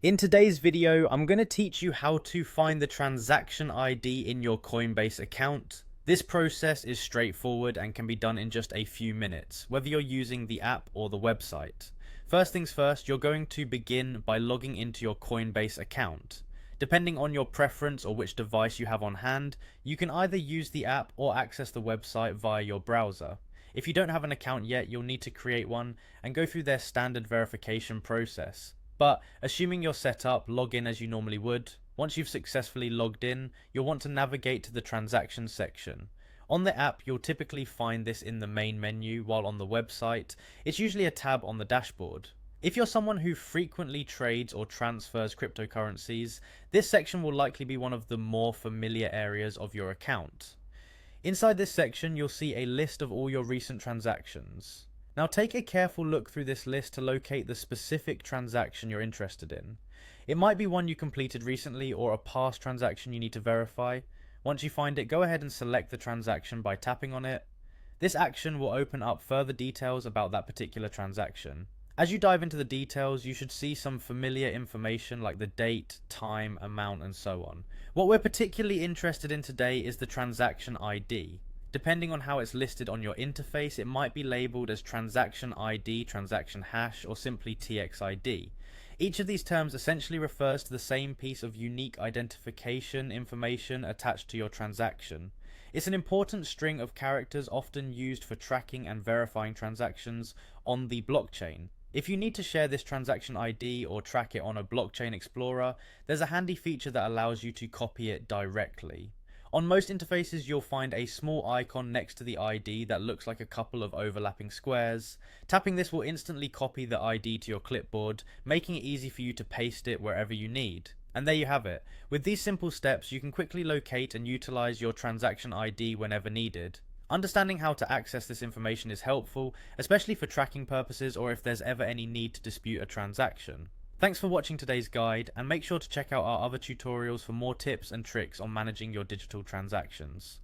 In today's video, I'm going to teach you how to find the transaction ID in your Coinbase account. This process is straightforward and can be done in just a few minutes, whether you're using the app or the website. First things first, you're going to begin by logging into your Coinbase account. Depending on your preference or which device you have on hand, you can either use the app or access the website via your browser. If you don't have an account yet, you'll need to create one and go through their standard verification process. But assuming you're set up, log in as you normally would. Once you've successfully logged in, you'll want to navigate to the transactions section. On the app, you'll typically find this in the main menu, while on the website, it's usually a tab on the dashboard. If you're someone who frequently trades or transfers cryptocurrencies, this section will likely be one of the more familiar areas of your account. Inside this section, you'll see a list of all your recent transactions. Now take a careful look through this list to locate the specific transaction you're interested in. It might be one you completed recently or a past transaction you need to verify. Once you find it, go ahead and select the transaction by tapping on it. This action will open up further details about that particular transaction. As you dive into the details, you should see some familiar information like the date, time, amount, and so on. What we're particularly interested in today is the transaction ID. Depending on how it's listed on your interface, it might be labeled as transaction ID, transaction hash, or simply TXID. Each of these terms essentially refers to the same piece of unique identification information attached to your transaction. It's an important string of characters often used for tracking and verifying transactions on the blockchain. If you need to share this transaction ID or track it on a blockchain explorer, there's a handy feature that allows you to copy it directly. On most interfaces, you'll find a small icon next to the ID that looks like a couple of overlapping squares. Tapping this will instantly copy the ID to your clipboard, making it easy for you to paste it wherever you need. And there you have it. With these simple steps, you can quickly locate and utilize your transaction ID whenever needed. Understanding how to access this information is helpful, especially for tracking purposes or if there's ever any need to dispute a transaction. Thanks for watching today's guide, and make sure to check out our other tutorials for more tips and tricks on managing your digital transactions.